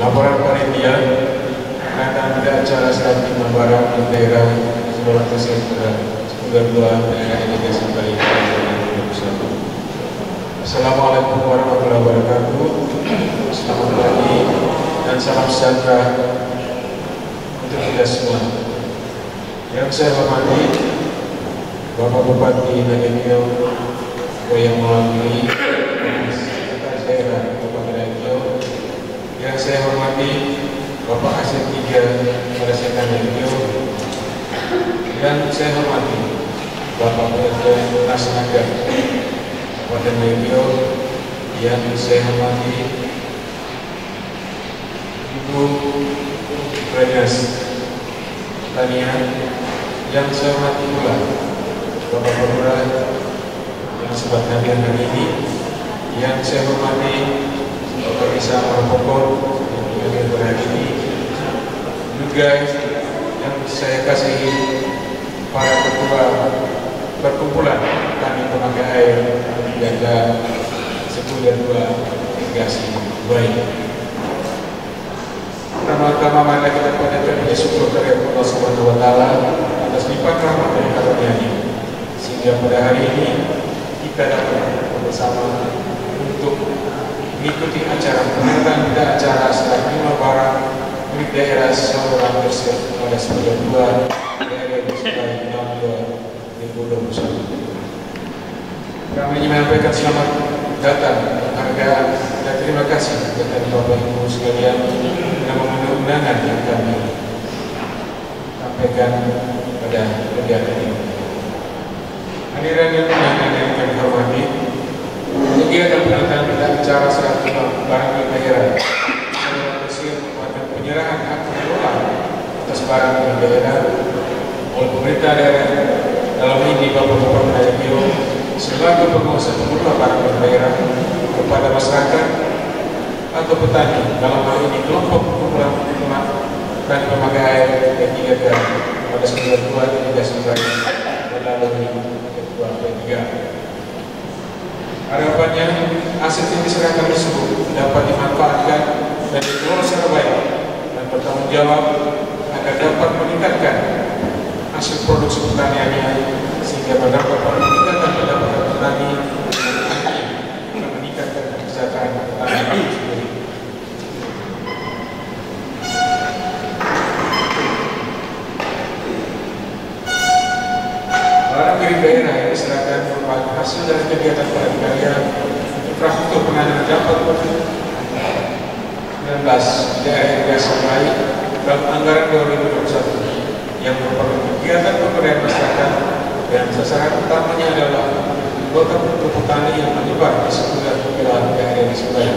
Laporan panitia akan ada acara serah terima barang di daerah Sulawesi Selatan 92 daerah delegasi Bali 2021. Assalamualaikum warahmatullahi wabarakatuh. Selamat pagi dan salam sejahtera untuk kita semua. Yang saya hormati Bapak Bupati Nagio yang mewakili daerah Kabupaten Nagio. Yang saya hormati Bapak Asep Tiga pada Setan Nagio. Dan saya hormati Bapak Presiden Nasnaga Kabupaten Nagio. Yang saya hormati Ibu Prenas Pertanian. Yang saya hormati pula Bapak Lurah yang sempat hadir hari ini. Yang saya hormati Bapak Isa Marpokor yang hadir hari ini. Juga yang saya kasihi para ketua perkumpulan kami pemakai air jaga 10 dan 2 irigasi baik. Pertama-tama mari kita panjatkan syukur kepada Allah Subhanahu wa taala atas limpahan rahmat dan karunia-Nya sehingga pada hari ini kita dapat bersama untuk mengikuti acara peringatan acara serah terima barang milik daerah saluran bersih pada 92 daerah di Sulawesi 2021. Kami ingin menyampaikan selamat datang, penghargaan dan terima kasih kepada Bapak Ibu sekalian yang memenuhi undangan yang kami sampaikan pada kegiatan ini. Hadirin yang kami hormati, kegiatan peringatan acara serah terima barang milik daerah saluran bersih merupakan penyerahan hak pengelola atas barang milik daerah oleh pemerintah daerah, dalam ini Bapak Bupati Nagio sebagai pengusaha pengelola barang milik daerah kepada masyarakat atau petani, dalam hal ini kelompok perkumpulan dan pemakai air yang diadakan pada 92 delegasi Bali melalui Ketua P3. Harapannya aset yang diserahkan tersebut dapat dimanfaatkan dan dikelola secara baik dan bertanggung jawab agar dapat meningkatkan hasil produksi pertaniannya sehingga mendapat peningkatan pendapatan petani dan meningkatkan kesejahteraan petani sendiri. Barang milik daerah yang diserahkan merupakan hasil dari kegiatan padat karya infrastruktur penanganan dampak COVID-19 daerah irigasi baik dalam anggaran 2021 yang merupakan kegiatan pemberdayaan masyarakat dan sasaran utamanya adalah anggota petani yang menyebar di sekitar wilayah daerah di sekitar.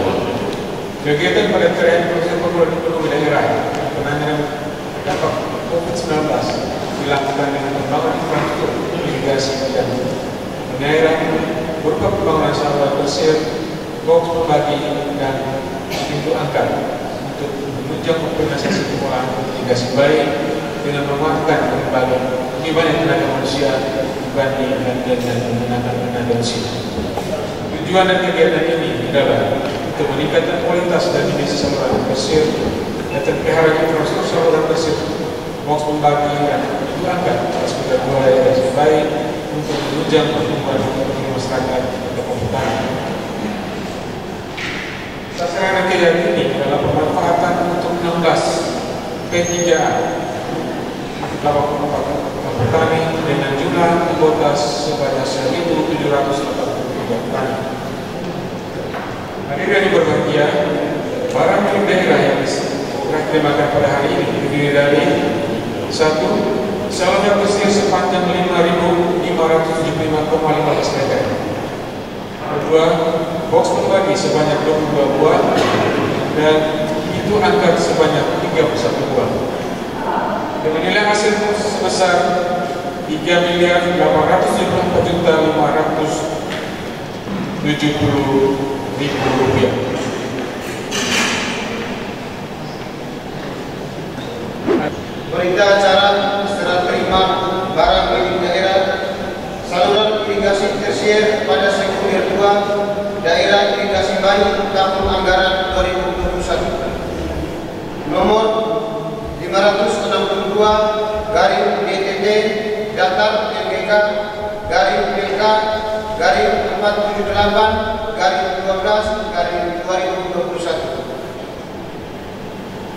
Kegiatan padat karya infrastruktur ekonomi daerah penanganan dampak COVID-19 dilakukan dengan pembangunan infrastruktur irigasi dan pengairan berupa pembangunan saluran bersih, box pembagi dan pintu angkat untuk menunjang organisasi pengolahan irigasi baik dengan memanfaatkan lebih banyak tenaga manusia dibanding dan menggunakan tenaga mesin. Tujuan dan kegiatan ini adalah untuk meningkatkan kualitas dan dimensi saluran bersih dan terpelihara infrastruktur saluran bersih, box pembagi dan pintu angkat atas kedua daerah baik untuk menunjang pertumbuhan ekonomi masyarakat dan petani. Sasaran kegiatan ini adalah pemanfaatan untuk 16 P3A petani dengan jumlah anggota sebanyak 1.783 petani. Hadirin yang berbahagia, barang milik daerah yang diterimakan pada hari ini terdiri dari 1. Saluran bersih sepanjang 5.575,15 meter. 2. Box pembagi sebanyak 22 buah dan pintu angkat sebanyak 31 buah. Dengan nilai hasil sebesar Rp3.874.570.000. Berita acara serah terima barang milik daerah saluran irigasi tersier pada sekunder 2 daerah irigasi Bali tahun anggaran 2021. 478/12/2021.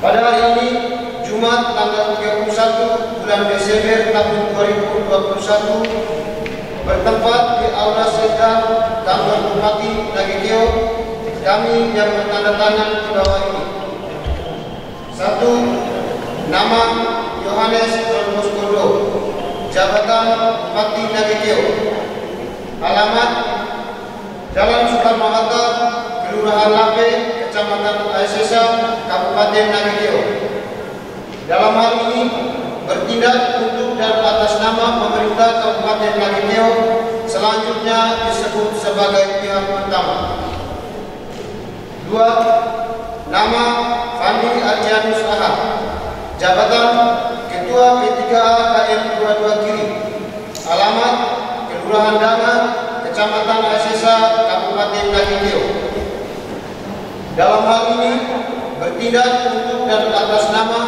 Pada hari ini, Jumat tanggal 31 bulan Desember tahun 2021, bertempat di Aula Sekda Kantor Bupati Nagiteo, kami yang bertanda tangan di bawah ini. 1. Nama Yohanes Ronboskodo, Jabatan Bupati Nagiteo. Alamat Jalan Soekarno-Hatta, Kelurahan Lape, Kecamatan Aisesa, Kabupaten Nagiteo. Dalam hal ini bertindak untuk dan atas nama pemerintah Kabupaten Nagiteo, selanjutnya disebut sebagai pihak pertama. 2. Nama Fandi Ardianus Ahad, Jabatan Ketua P3A KM 22 Kiri. Alamat Kelurahan Danga, Kecamatan Aisesa, Kabupaten Nagiteo. Dalam hal ini bertindak untuk dan atas nama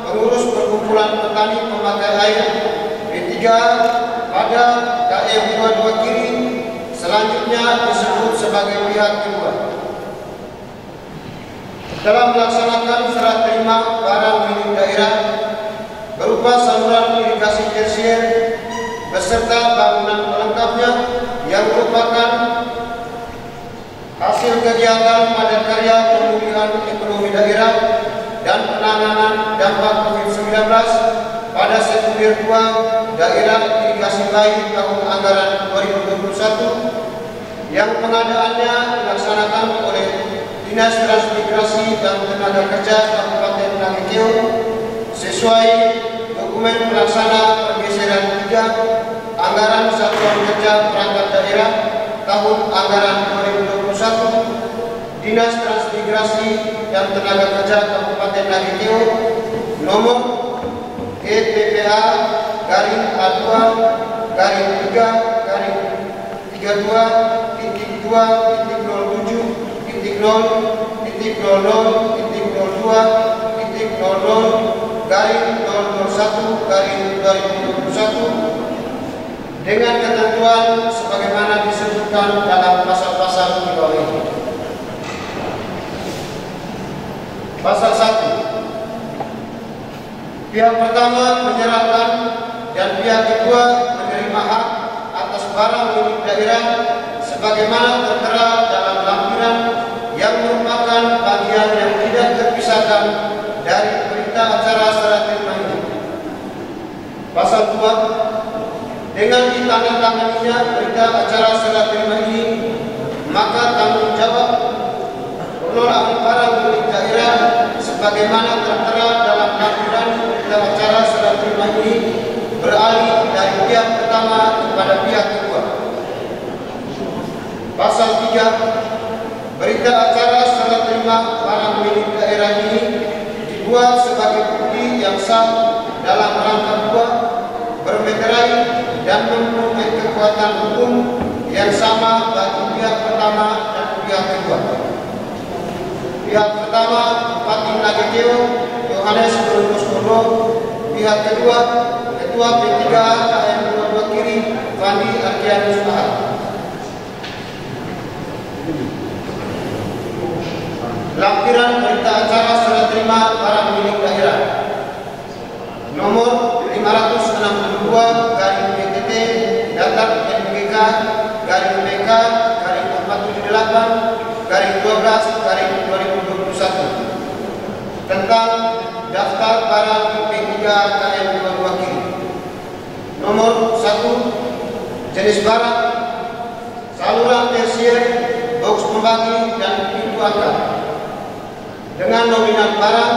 pengurus perkumpulan petani pemakai air P3 pada KM 22 Kiri, selanjutnya disebut sebagai pihak kedua. Dalam melaksanakan serah terima barang milik daerah berupa saluran irigasi tersier beserta bangunan pelengkapnya yang merupakan hasil kegiatan padat karya pemulihan ekonomi daerah dan penanganan dampak COVID-19 pada sekunder 2 daerah irigasi baik tahun anggaran 2021 yang pengadaannya dilaksanakan oleh Dinas Transmigrasi dan Tenaga Kerja Kabupaten Nagiteo sesuai dokumen pelaksana pergeseran 3 anggaran Satuan Kerja Perangkat Daerah tahun anggaran 2021 Dinas Transmigrasi dan Tenaga Kerja Kabupaten Nagiteo nomor EPPA garing A2 garing 3.2.00.00/001/2021 dengan ketentuan sebagaimana disebutkan dalam pasal-pasal di bawah ini. Pasal 1. Pihak pertama menyerahkan dan pihak kedua menerima hak atas barang milik daerah sebagaimana tertera dalam lampiran yang merupakan bagian yang tidak terpisahkan dari berita acara serah terima ini. Pasal 2. Dengan ditandatanganinya berita acara serah terima ini, maka tanggung jawab pengelolaan barang milik daerah sebagaimana tertera dalam lampiran berita acara serah terima ini beralih dari pihak pertama kepada pihak kedua. Pasal 3. Berita acara serah terima barang milik daerah ini dibuat sebagai bukti yang sah dalam rangka 2 bermeterai dan mempunyai kekuatan hukum yang sama bagi pihak pertama dan pihak kedua. Pihak pertama Bupati Nagiteo Yohanes Ronboskodo, pihak kedua Ketua P3A KM 22 Kiri Fandi Ardianus Ahad. Lampiran berita acara serah terima barang milik daerah nomor 562/PTT Datar MGK PK 478/12/2021 tentang daftar barang P3 KM 22 Kiri. Nomor 1. Jenis barang saluran tersier, box pembagi dan pintu angkat dengan nominal barang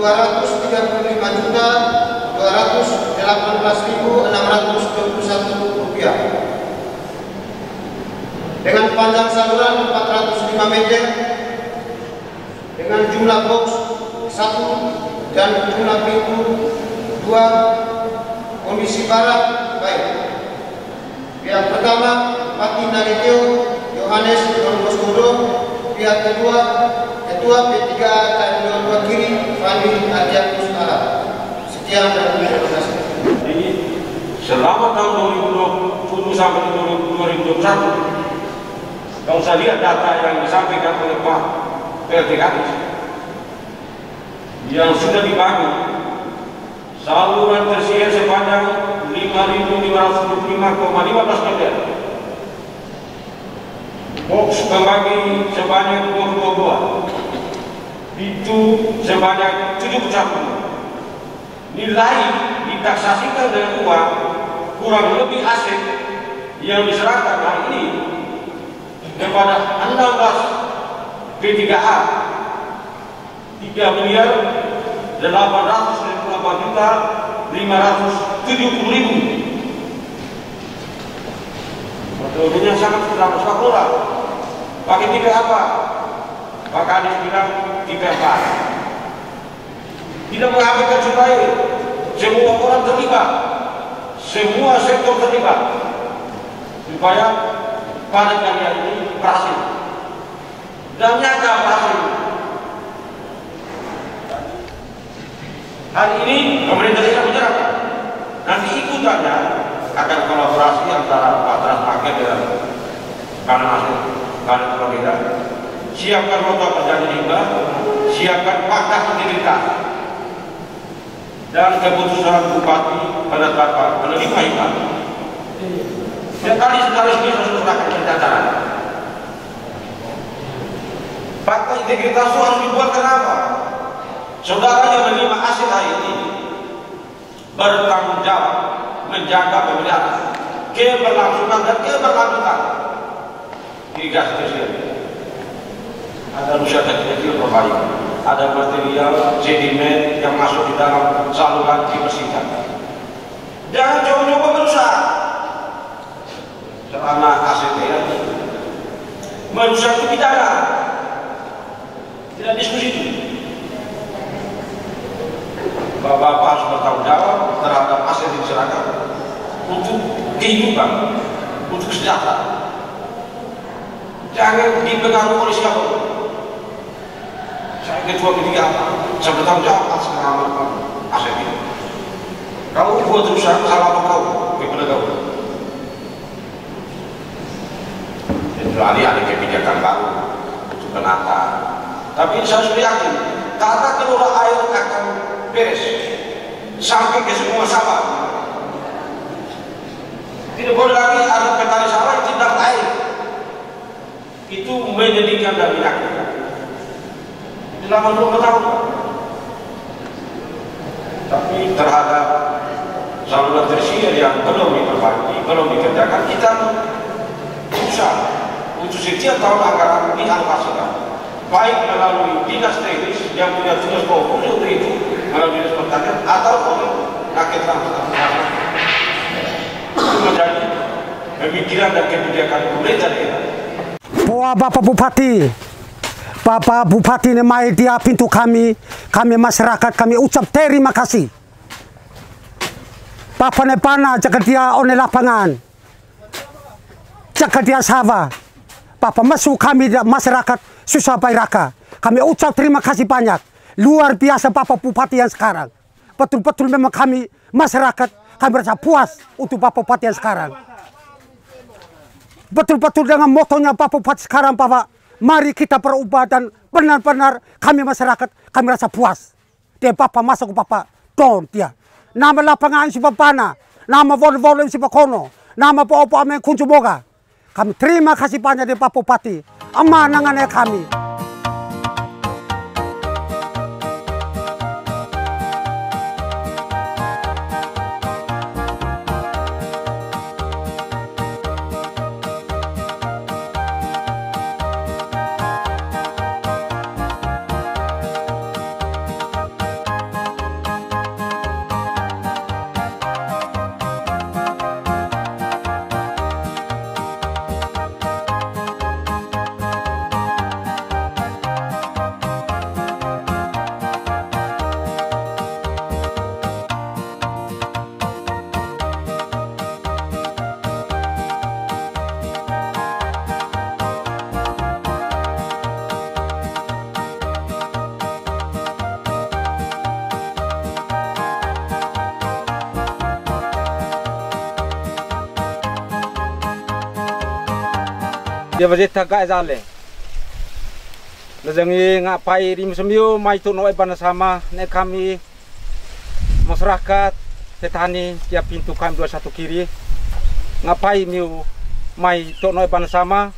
Rp235.218.621 dengan panjang saluran 405 meter dengan jumlah box 1 dan jumlah pintu 2. Kondisi barang baik. Pihak pertama Bupati Nagiteo Yohanes Ronboskodo, pihak kedua Ketua P3 KM 22 Kiri Fandi Ardianus Ahad. Sekian dan terima kasih. Selama tahun 2020 sampai 2021 Kalau saya lihat data yang disampaikan oleh Pak PLT Kadis yang sudah dibangun saluran tersier sepanjang 5.525,15 meter, box pembagi sebanyak 22 buah, itu sebanyak 71. Nilai ditaksasikan dengan uang kurang lebih aset yang diserahkan hari ini kepada 16 P3A 3.858.570.000. Betulnya sangat kurang sekolah. Pakai tipe apa? Pak Kadis bilang tipe apa? Tidak mengabaikan supaya semua orang terlibat, semua sektor terlibat, supaya panen karya ini berhasil dan nyata berhasil. Hari ini pemerintah tidak menyerahkan. Nanti ikutannya akan kolaborasi antara Pak Transmarket dengan Panen Hasil Panen Perbeda. Siapkan nota perjanjian limbah, siapkan fakta integritas dan keputusan Bupati penetapan penerima hibah. Dan tadi sekarang ini sudah serahkan catatan. Fakta integritas itu harus dibuat kenapa? Saudara yang menerima hasil hari ini bertanggung jawab menjaga pemeliharaan, keberlangsungan dan keberlanjutan irigasi tersier. Ada rusak kecil perbaikan, ada material sedimen yang masuk di dalam saluran dibersihkan. Jangan coba-coba merusak selama ACT merusak itu pidana, tidak diskusi itu. Bapak-bapak harus bertanggung jawab terhadap aset yang diserahkan untuk kehidupan, untuk kesejahteraan. Jangan dipengaruhi oleh siapa. Saya ketua P3A, saya bertanggung jawab atas pengaman aset ini. Kalau buat rusak, salah apa kau kepada kau? Kecuali ada kebijakan baru untuk penata. Tapi saya sudah yakin tata kelola air akan beres sampai ke semua sawah. Tidak boleh lagi ada petani sawah yang tidak air. Itu menyedihkan dan menyakitkan. Selama 20 tahun. Tapi terhadap saluran tersier yang belum diperbaiki, belum dikerjakan, kita berusaha untuk setiap tahun anggaran dialokasikan, baik melalui dinas teknis yang punya tugas pokok untuk itu, melalui dinas pertanian atau oleh rakyat transportasi. Itu menjadi pemikiran dan kebijakan pemerintah daerah. Wah, Bapak Bupati ini mai dia pintu kami masyarakat kami ucap terima kasih. Bapak nepana jaga dia one lapangan, jaga dia sawah. Bapak masuk kami masyarakat susah bayraka. Kami ucap terima kasih banyak. Luar biasa Bapak Bupati yang sekarang. Betul-betul memang kami masyarakat kami merasa puas untuk Bapak Bupati yang sekarang. Betul-betul dengan motonya Bapak Bupati sekarang, Bapak, mari kita berubah dan benar-benar kami masyarakat kami rasa puas. Dia Bapak masuk ke Bapak don dia. Nama lapangan si Bapana, nama vol-vol si Bakono, nama Bapak Amen Kuncumoga. Kami terima kasih banyak dari Bapak Bupati. Amanangannya kami. dia berita gak zale lejangi ngapai di musim itu mai tu noi bana sama ne kami masyarakat petani tiap pintu kami 21 kiri ngapai miu mai tu noi bana sama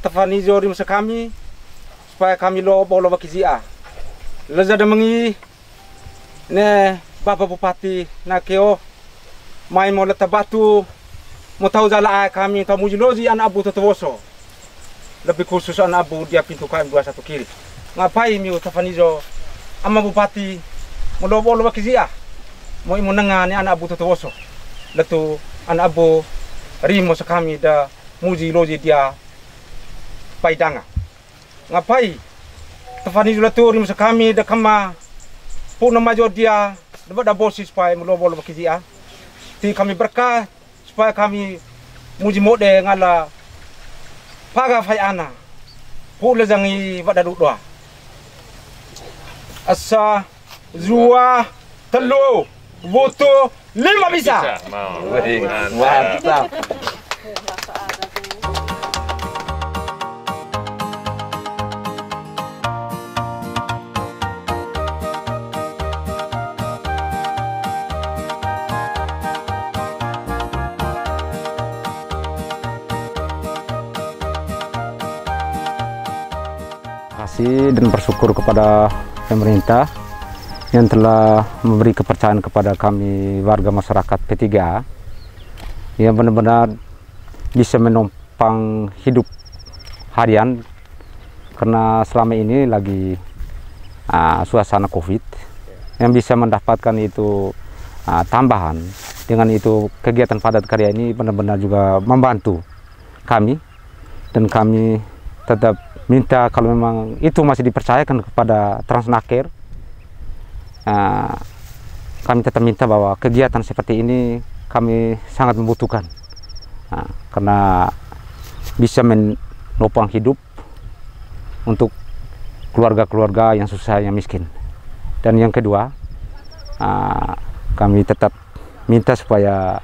tafani jori musim kami supaya kami lo bakizia lezada mengi ne Bapak Bupati Nakeo mai mau letak batu mau tahu jalan kami tahu mujiloji anak abu Totowoso lebih khusus anak abu dia pintu kami 21 kiri ngapain miu tafanizo ama bupati mau lobo kizia mau menengani anak abu Totowoso letu anak abu rimo sekami da mujiloji dia paidanga ngapain tafanizo letu rimo sekami da kama puna majo dia dapat da bosis supaya mau lobo kizia ti kami berkah supaya kami muji mode ngala paga fai ana pula zangi pada doa asa zua telu butuh 5 bisa mantap. Dan bersyukur kepada pemerintah yang telah memberi kepercayaan kepada kami warga masyarakat P3A yang benar-benar bisa menopang hidup harian karena selama ini lagi suasana COVID yang bisa mendapatkan itu tambahan. Dengan itu kegiatan padat karya ini benar-benar juga membantu kami dan kami tetap minta kalau memang itu masih dipercayakan kepada Transnaker, kami tetap minta bahwa kegiatan seperti ini kami sangat membutuhkan karena bisa menopang hidup untuk keluarga-keluarga yang susah, yang miskin. Dan yang kedua, kami tetap minta supaya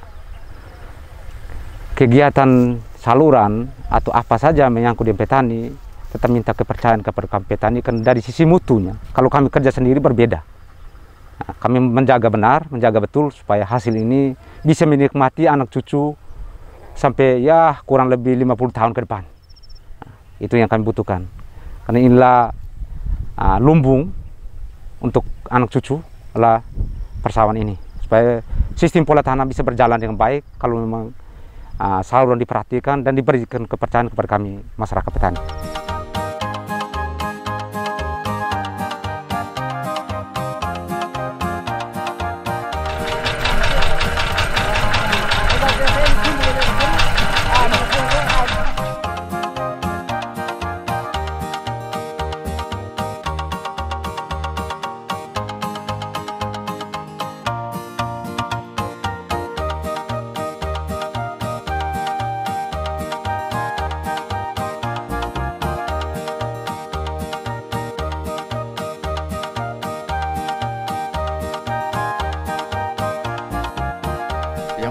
kegiatan saluran atau apa saja menyangkut dengan petani tetap minta kepercayaan kepada kami petani kan dari sisi mutunya. Kalau kami kerja sendiri berbeda. Kami menjaga benar, menjaga betul supaya hasil ini bisa menikmati anak cucu sampai ya kurang lebih 50 tahun ke depan. Itu yang kami butuhkan. Karena inilah lumbung untuk anak cucu adalah persawahan ini. Supaya sistem pola tanah bisa berjalan dengan baik kalau memang saluran diperhatikan dan diberikan kepercayaan kepada kami masyarakat petani.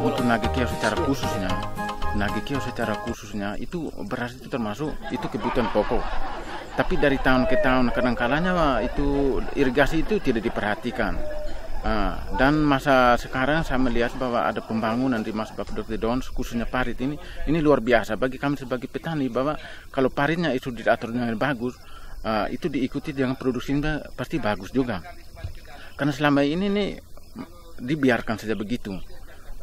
Untuk Nagekeo secara khususnya itu beras itu termasuk itu kebutuhan pokok. Tapi dari tahun ke tahun kadang-kalanya itu irigasi itu tidak diperhatikan. Dan masa sekarang saya melihat bahwa ada pembangunan di masa Bapak Dr. Don khususnya parit ini luar biasa bagi kami sebagai petani bahwa kalau paritnya itu diatur dengan bagus itu diikuti dengan produksinya pasti bagus juga. Karena selama ini nih dibiarkan saja begitu.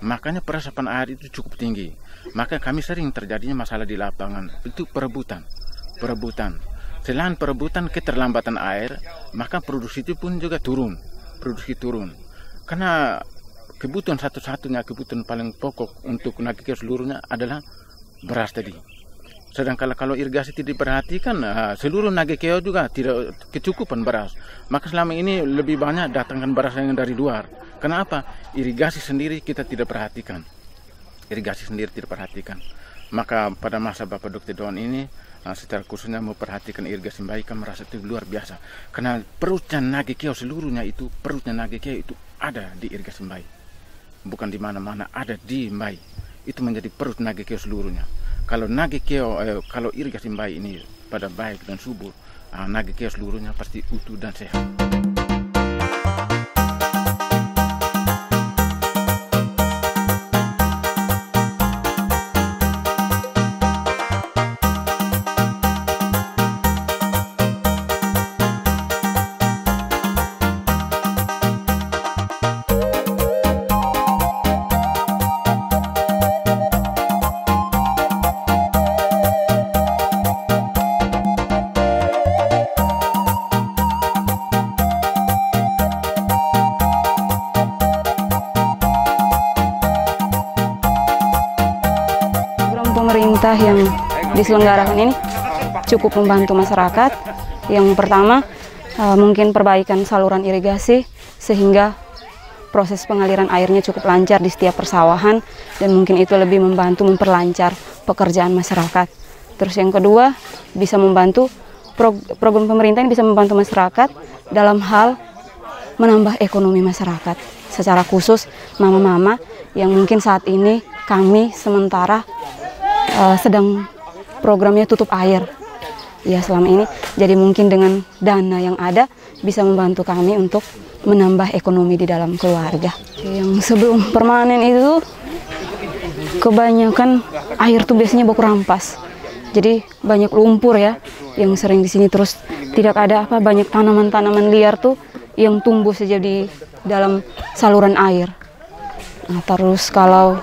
Makanya peresapan air itu cukup tinggi. Maka kami sering terjadinya masalah di lapangan. Itu perebutan. Selain perebutan keterlambatan air, maka produksi itu pun juga turun. Produksi turun. Karena kebutuhan satu-satunya, kebutuhan paling pokok untuk Nagekeo seluruhnya adalah beras tadi. Sedangkan kalau irigasi tidak diperhatikan, seluruh Nagekeo juga tidak kecukupan beras. Maka selama ini lebih banyak datangkan beras yang dari luar. Kenapa? Irigasi sendiri kita tidak perhatikan. Maka pada masa Bapak Dr. Don ini secara khususnya memperhatikan irigasi baik, kami merasa itu luar biasa. Karena perutnya Nagekeo seluruhnya itu, ada di irigasi baik. Bukan di mana-mana, ada di baik. Itu menjadi perut Nagekeo seluruhnya. Kalau kalau irigasi baik ini pada baik dan subur, nage keo seluruhnya pasti utuh dan sehat. Pemerintah yang diselenggarakan ini cukup membantu masyarakat. Yang pertama, mungkin perbaikan saluran irigasi sehingga proses pengaliran airnya cukup lancar di setiap persawahan, dan mungkin itu lebih membantu memperlancar pekerjaan masyarakat. Terus yang kedua, bisa membantu program pemerintah ini bisa membantu masyarakat dalam hal menambah ekonomi masyarakat, secara khusus mama-mama yang mungkin saat ini kami sementara sedang programnya tutup air ya selama ini. Jadi mungkin dengan dana yang ada bisa membantu kami untuk menambah ekonomi di dalam keluarga. Yang sebelum permanen itu kebanyakan air tuh biasanya baku rampas. Jadi banyak lumpur ya yang sering di sini, terus tidak ada banyak tanaman-tanaman liar tuh yang tumbuh saja di dalam saluran air. Nah, terus kalau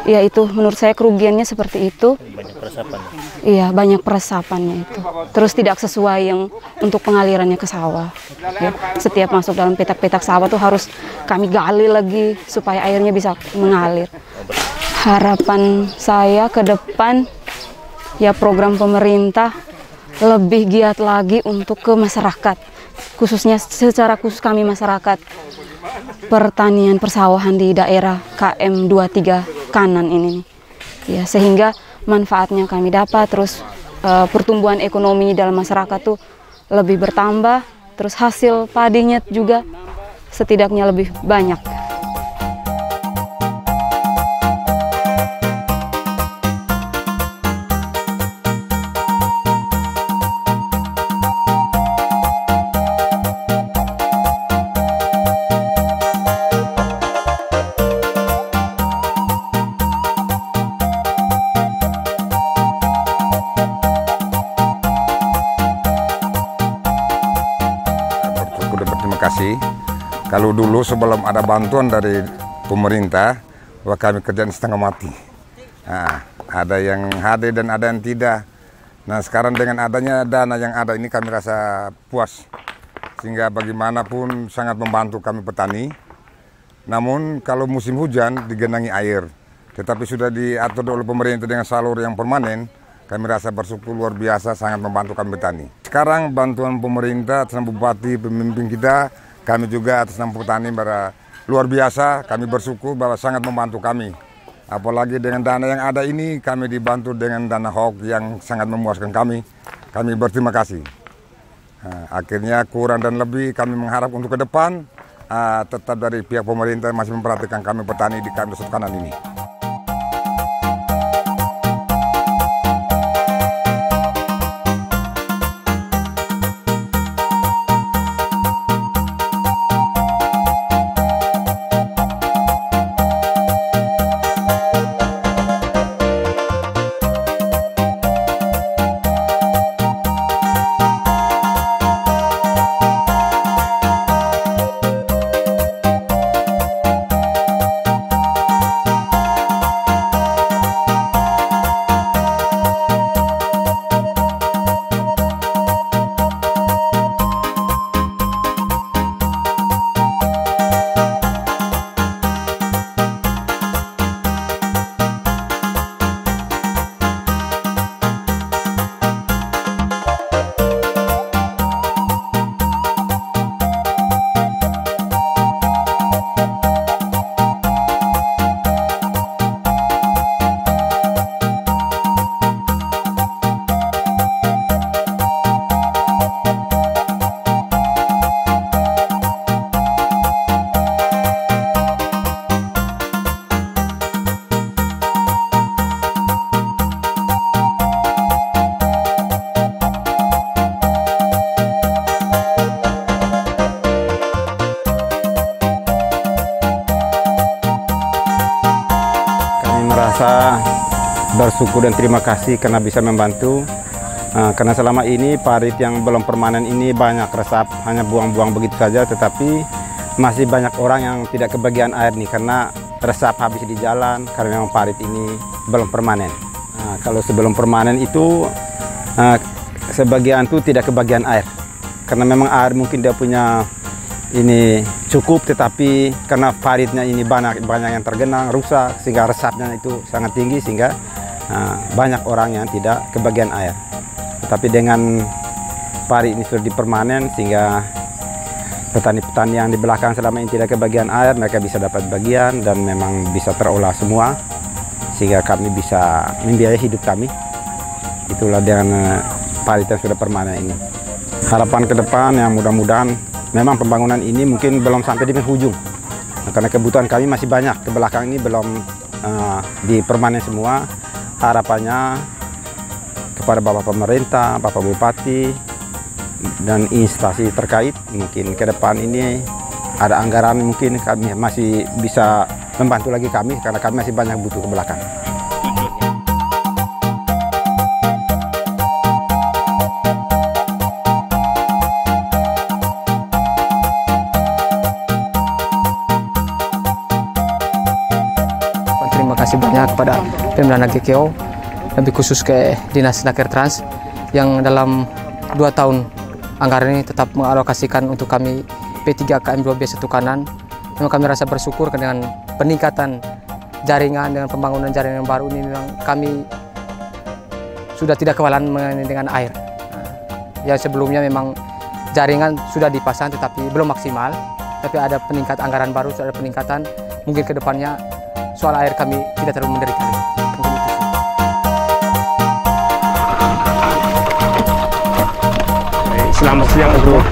ya itu menurut saya kerugiannya seperti itu. Banyak peresapan. Iya, banyak peresapannya itu. Terus tidak sesuai yang untuk pengalirannya ke sawah. Ya, setiap masuk dalam petak-petak sawah tuh harus kami gali lagi supaya airnya bisa mengalir. Harapan saya ke depan ya program pemerintah lebih giat lagi untuk ke masyarakat. Khususnya secara khusus kami masyarakat pertanian persawahan di daerah KM 23 kanan ini ya, sehingga manfaatnya kami dapat, terus pertumbuhan ekonomi dalam masyarakat tuh lebih bertambah, terus hasil padinya juga setidaknya lebih banyak. Kasih. Kalau dulu sebelum ada bantuan dari pemerintah, kami kerjaan setengah mati. Nah, ada yang hadir dan ada yang tidak. Nah, sekarang dengan adanya dana yang ada ini kami rasa puas, sehingga bagaimanapun sangat membantu kami petani. Namun kalau musim hujan digenangi air, tetapi sudah diatur oleh pemerintah dengan salur yang permanen. Kami rasa bersyukur luar biasa, sangat membantu kami petani. Sekarang bantuan pemerintah atas nama Bupati, pemimpin kita, kami juga atas nama petani luar biasa. Kami bersyukur bahwa sangat membantu kami. Apalagi dengan dana yang ada ini, kami dibantu dengan dana HOK yang sangat memuaskan kami. Kami berterima kasih. Nah, akhirnya kurang dan lebih kami mengharap untuk ke depan, tetap dari pihak pemerintah masih memperhatikan kami petani di KM 21 kanan ini. bersyukur dan terima kasih karena bisa membantu. Karena selama ini parit yang belum permanen ini banyak resap, hanya buang-buang begitu saja, tetapi masih banyak orang yang tidak kebagian air nih karena resap habis di jalan karena memang parit ini belum permanen. Kalau sebelum permanen itu sebagian itu tidak kebagian air karena memang air mungkin dia punya ini cukup, tetapi karena paritnya ini banyak yang tergenang rusak sehingga resapnya itu sangat tinggi sehingga banyak orang yang tidak kebagian air. Tetapi dengan parit ini sudah dipermanen sehingga petani-petani yang di belakang selama ini tidak kebagian air mereka bisa dapat bagian dan memang bisa terolah semua sehingga kami bisa membiayai hidup kami. Itulah dengan parit yang sudah permanen ini. Harapan ke depan yang mudah-mudahan memang pembangunan ini mungkin belum sampai di penghujung. Karena kebutuhan kami masih banyak, ke belakang ini belum dipermanen semua. Harapannya kepada Bapak Pemerintah, Bapak Bupati, dan instansi terkait, mungkin ke depan ini ada anggaran mungkin kami masih bisa membantu lagi kami, karena kami masih banyak butuh ke belakang. Terima kasih banyak kepada Pemda Nagekeo, lebih khusus ke Dinas Naker Trans yang dalam 2 tahun anggaran ini tetap mengalokasikan untuk kami P3 KM2B1 Kanan. Memang kami rasa bersyukur dengan peningkatan jaringan dengan pembangunan jaringan baru ini, memang kami sudah tidak kewalahan dengan air. Yang sebelumnya memang jaringan sudah dipasang tetapi belum maksimal, tapi ada peningkat anggaran baru, sudah ada peningkatan. Mungkin ke depannya soal air kami tidak terlalu menderita lagi. Selamat siang untuk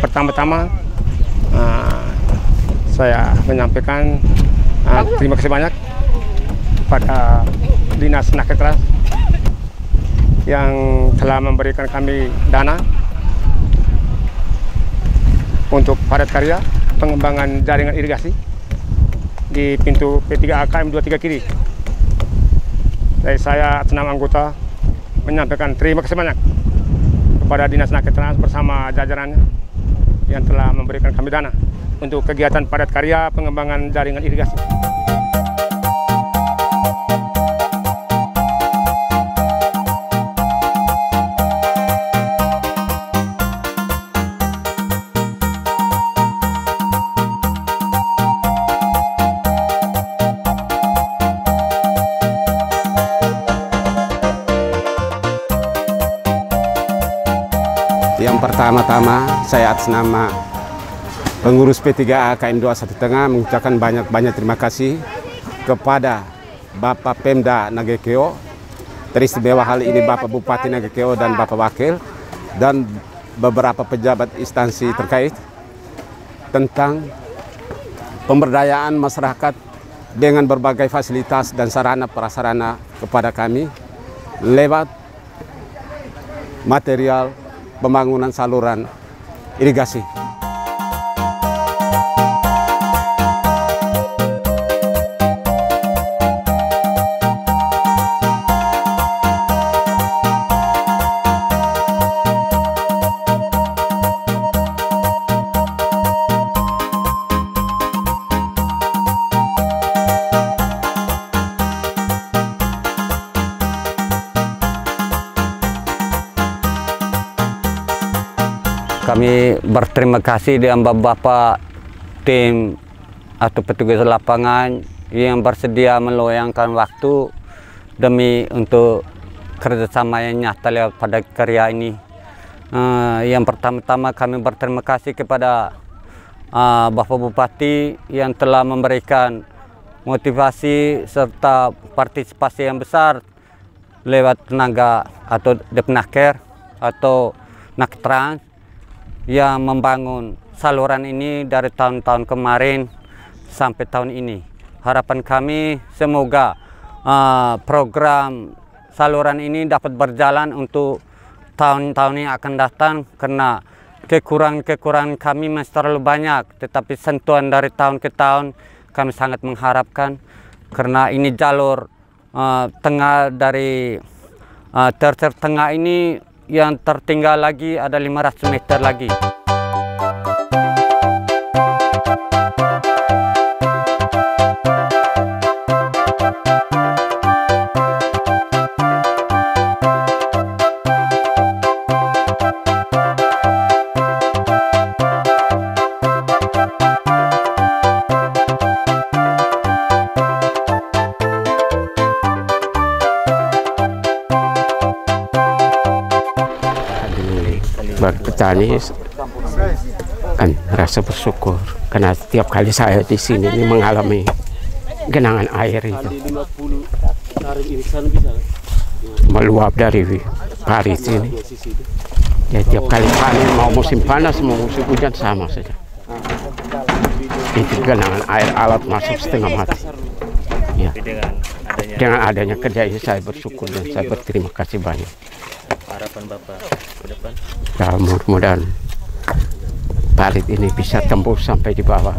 pertama-tama saya menyampaikan terima kasih banyak pada Dinas Naker Trans yang telah memberikan kami dana untuk padat karya pengembangan jaringan irigasi di pintu P3A KM23 kiri. Saya atas nama anggota menyampaikan terima kasih banyak kepada Dinas Naker Trans bersama jajarannya yang telah memberikan kami dana untuk kegiatan padat karya pengembangan jaringan irigasi. Yang pertama-tama saya atas nama pengurus P3A KM21 Tengah mengucapkan banyak terima kasih kepada Bapak Pemda Nagekeo, teristimewa hal ini Bapak Bupati Nagekeo dan Bapak Wakil dan beberapa pejabat instansi terkait tentang pemberdayaan masyarakat dengan berbagai fasilitas dan sarana prasarana kepada kami lewat material pembangunan saluran irigasi. Kami berterima kasih dengan Bapak tim atau petugas lapangan yang bersedia meluangkan waktu demi untuk kerjasama yang nyata lewat padat karya ini. Yang pertama-tama kami berterima kasih kepada Bapak Bupati yang telah memberikan motivasi serta partisipasi yang besar lewat tenaga atau Depnaker atau Naker Trans yang membangun saluran ini dari tahun-tahun kemarin sampai tahun ini. Harapan kami semoga program saluran ini dapat berjalan untuk tahun-tahun yang akan datang, karena kekurangan kami masih terlalu banyak, tetapi sentuhan dari tahun ke tahun kami sangat mengharapkan, karena ini jalur tengah dari tertengah ini yang tertinggal lagi ada 500 meter lagi. Petani kan rasa bersyukur karena setiap kali saya di sini ini mengalami genangan air itu meluap dari parit ini. Ya, tiap kali panen mau musim panas mau musim hujan sama saja. Itu genangan air alat masuk setengah mati. Ya. Dengan adanya kerja ini saya bersyukur dan saya berterima kasih banyak. Harapan Bapak ke depan? Ya, mudah-mudahan parit ini bisa tembus sampai di bawah.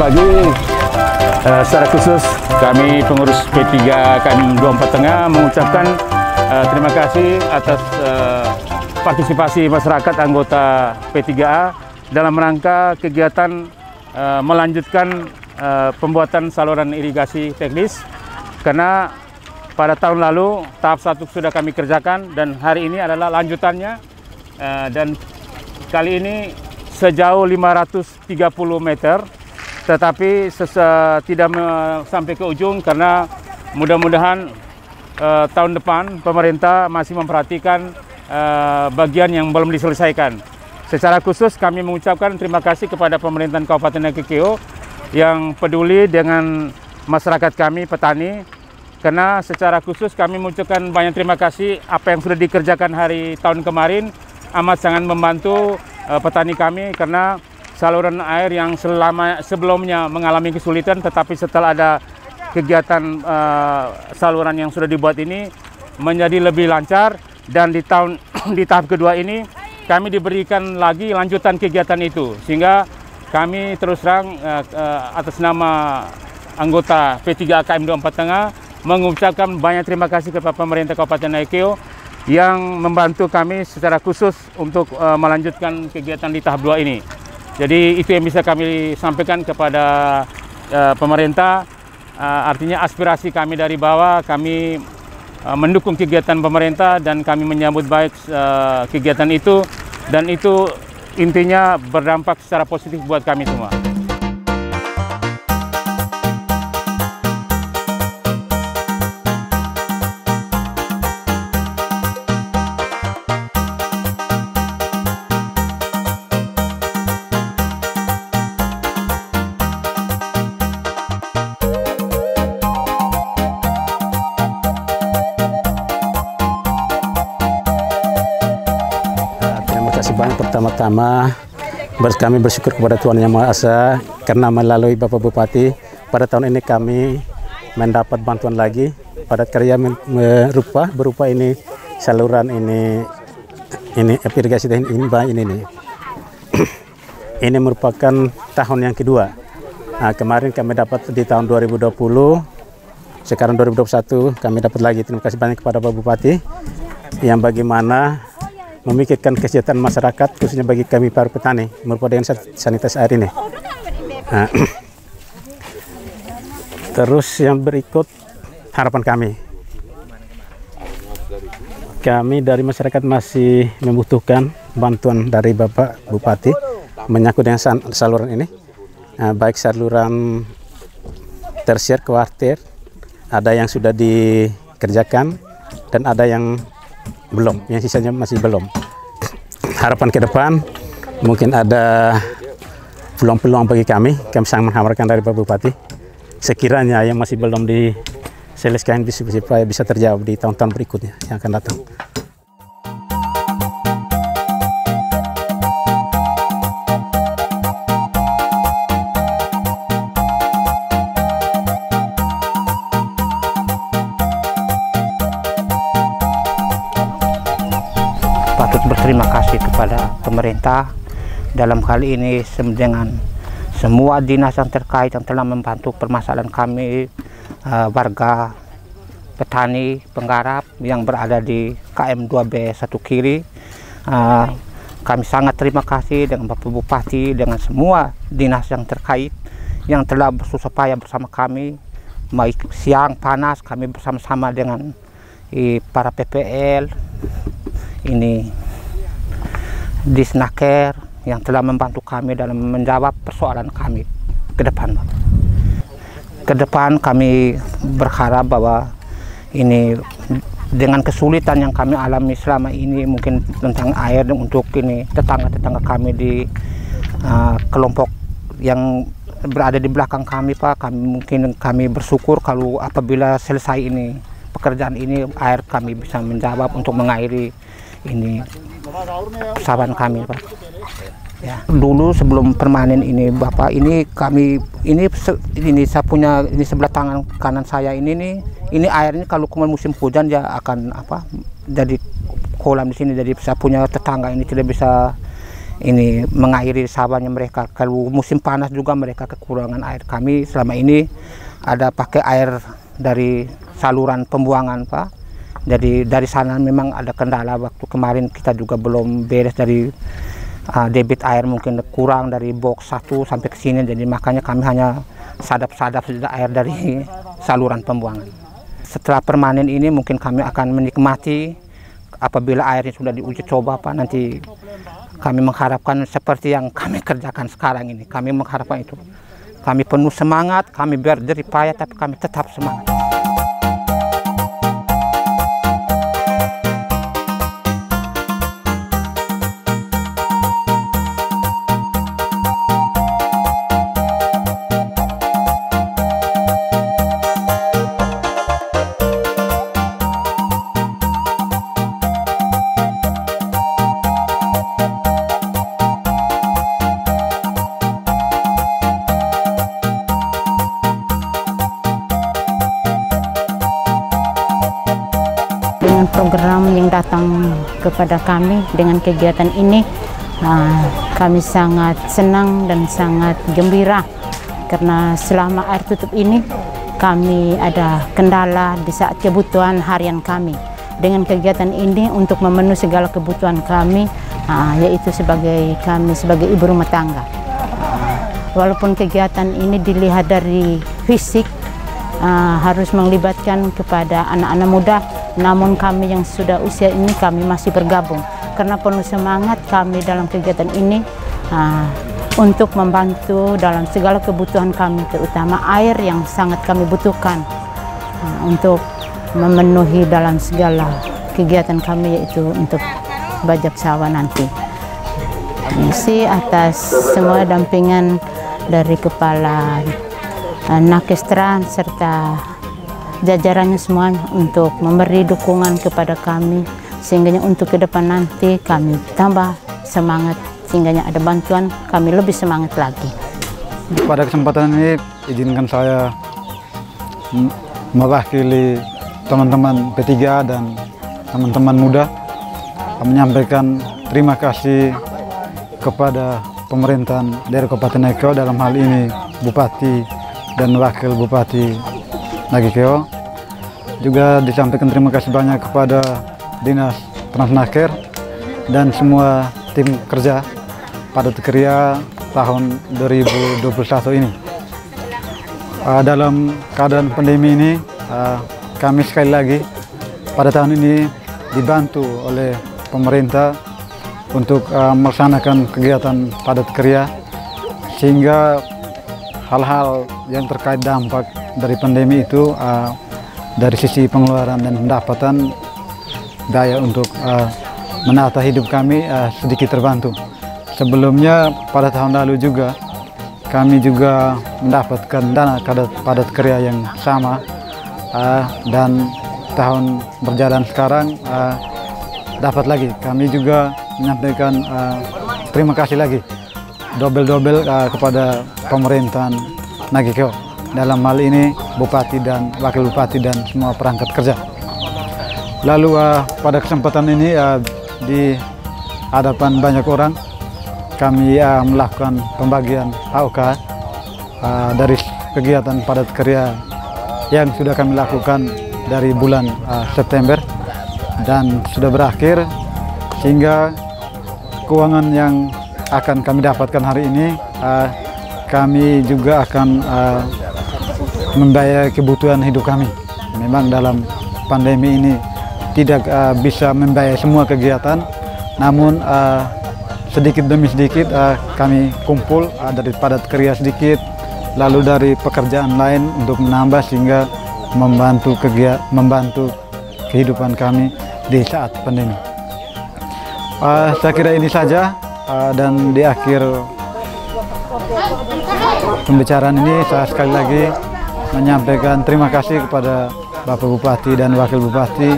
Pagi, secara khusus kami pengurus P3 KM 24 Tengah mengucapkan terima kasih atas partisipasi masyarakat anggota P3A dalam rangka kegiatan melanjutkan pembuatan saluran irigasi teknis, karena pada tahun lalu tahap 1 sudah kami kerjakan dan hari ini adalah lanjutannya, dan kali ini sejauh 530 meter. Tetapi tidak sampai ke ujung karena mudah-mudahan tahun depan pemerintah masih memperhatikan bagian yang belum diselesaikan. Secara khusus kami mengucapkan terima kasih kepada pemerintahan Kabupaten Nangka-Keo yang peduli dengan masyarakat kami petani, karena secara khusus kami mengucapkan banyak terima kasih apa yang sudah dikerjakan hari tahun kemarin amat sangat membantu petani kami, karena saluran air yang sebelumnya mengalami kesulitan, tetapi setelah ada kegiatan saluran yang sudah dibuat ini menjadi lebih lancar, dan di tahap kedua ini kami diberikan lagi lanjutan kegiatan itu, sehingga kami terus terang atas nama anggota P3 KM 24 Tengah mengucapkan banyak terima kasih kepada pemerintah Kabupaten Nangka-Keo yang membantu kami secara khusus untuk melanjutkan kegiatan di tahap 2 ini. Jadi itu yang bisa kami sampaikan kepada pemerintah, artinya aspirasi kami dari bawah, kami mendukung kegiatan pemerintah dan kami menyambut baik kegiatan itu, dan itu intinya berdampak secara positif buat kami semua. Banyak pertama-tama kami bersyukur kepada Tuhan Yang Maha Esa karena melalui Bapak Bupati pada tahun ini kami mendapat bantuan lagi pada karya berupa ini saluran ini irigasi teknik ini nih. Ini merupakan tahun yang kedua. Nah, kemarin kami dapat di tahun 2020, sekarang 2021 kami dapat lagi. Terima kasih banyak kepada Bapak Bupati yang bagaimana memikirkan kesejahteraan masyarakat, khususnya bagi kami para petani, merupakan dengan sanitasi air ini. Nah, terus yang berikut harapan kami dari masyarakat masih membutuhkan bantuan dari Bapak Bupati menyangkut dengan saluran ini, baik saluran tersier, kuartir, ada yang sudah dikerjakan dan ada yang belum, yang sisanya masih belum. Harapan ke depan mungkin ada peluang-peluang bagi kami sangat mengharapkan dari Pak Bupati sekiranya yang masih belum diselesaikan supaya bisa terjawab di tahun-tahun berikutnya yang akan datang. Patut berterima kasih kepada pemerintah dalam hal ini dengan semua dinas yang terkait yang telah membantu permasalahan kami warga petani penggarap yang berada di KM 2B 1 Kiri. Kami sangat terima kasih dengan Bapak Bupati, dengan semua dinas yang terkait yang telah bersusah payah bersama kami, baik siang panas kami bersama-sama dengan para PPL ini, Disnaker yang telah membantu kami dalam menjawab persoalan kami ke depan. Ke depan kami berharap bahwa ini dengan kesulitan yang kami alami selama ini mungkin tentang air untuk ini tetangga-tetangga kami di kelompok yang berada di belakang kami, Pak, kami bersyukur kalau apabila selesai ini pekerjaan ini air kami bisa menjawab untuk mengairi ini persawahan kami, Pak. Ya. Dulu sebelum permanen ini Bapak, ini kami ini saya punya ini sebelah tangan kanan saya ini airnya kalau musim hujan ya akan jadi kolam di sini, jadi saya punya tetangga ini tidak bisa ini mengairi sawahnya mereka. Kalau musim panas juga mereka kekurangan air. Kami selama ini ada pakai air dari saluran pembuangan, Pak. Jadi dari sana memang ada kendala, waktu kemarin kita juga belum beres dari debit air mungkin kurang dari box 1 sampai ke sini, jadi makanya kami hanya sadap-sadap air dari saluran pembuangan. Setelah permanen ini mungkin kami akan menikmati apabila airnya sudah diuji coba, Pak. Nanti kami mengharapkan seperti yang kami kerjakan sekarang ini, kami mengharapkan itu. Kami penuh semangat, kami berjerih payah tapi kami tetap semangat. Program yang datang kepada kami dengan kegiatan ini, kami sangat senang dan sangat gembira karena selama air tutup ini kami ada kendala di saat kebutuhan harian kami. Dengan kegiatan ini untuk memenuhi segala kebutuhan kami, yaitu kami sebagai ibu rumah tangga. Walaupun kegiatan ini dilihat dari fisik harus melibatkan kepada anak-anak muda, namun kami yang sudah usia ini kami masih bergabung karena penuh semangat kami dalam kegiatan ini untuk membantu dalam segala kebutuhan kami, terutama air yang sangat kami butuhkan untuk memenuhi dalam segala kegiatan kami, yaitu untuk bajak sawah nanti. Misi atas semua dampingan dari Kepala Nakes Trans serta jajarannya semua untuk memberi dukungan kepada kami sehingga untuk ke depan nanti kami tambah semangat, sehingga ada bantuan kami lebih semangat lagi. Pada kesempatan ini izinkan saya mewakili teman-teman P3 dan teman-teman muda menyampaikan terima kasih kepada pemerintahan daerah Kabupaten Nagekeo, dalam hal ini Bupati dan Wakil Bupati Nagekeo. Juga disampaikan terima kasih banyak kepada Dinas Transnaker dan semua tim kerja Padat Karya tahun 2021 ini. Dalam keadaan pandemi ini, kami sekali lagi pada tahun ini dibantu oleh pemerintah untuk melaksanakan kegiatan padat karya, sehingga hal-hal yang terkait dampak dari pandemi itu dari sisi pengeluaran dan pendapatan, daya untuk menata hidup kami sedikit terbantu. Sebelumnya pada tahun lalu juga kami juga mendapatkan dana padat karya yang sama, dan tahun berjalan sekarang dapat lagi. Kami juga menyampaikan terima kasih lagi double kepada pemerintahan Nagekeo, dalam hal ini Bupati dan Wakil Bupati dan semua perangkat kerja. Lalu pada kesempatan ini di hadapan banyak orang kami melakukan pembagian AOK dari kegiatan padat karya yang sudah kami lakukan dari bulan September dan sudah berakhir, sehingga keuangan yang akan kami dapatkan hari ini kami juga akan membayar kebutuhan hidup kami. Memang dalam pandemi ini tidak bisa membayar semua kegiatan, namun sedikit demi sedikit kami kumpul dari padat karya sedikit, lalu dari pekerjaan lain untuk menambah sehingga membantu kehidupan kami di saat pandemi. Saya kira ini saja, dan di akhir pembicaraan ini saya sekali lagi menyampaikan terima kasih kepada Bapak Bupati dan Wakil Bupati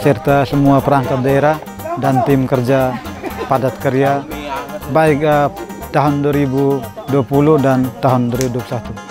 serta semua perangkat daerah dan tim kerja padat karya baik tahun 2020 dan tahun 2021.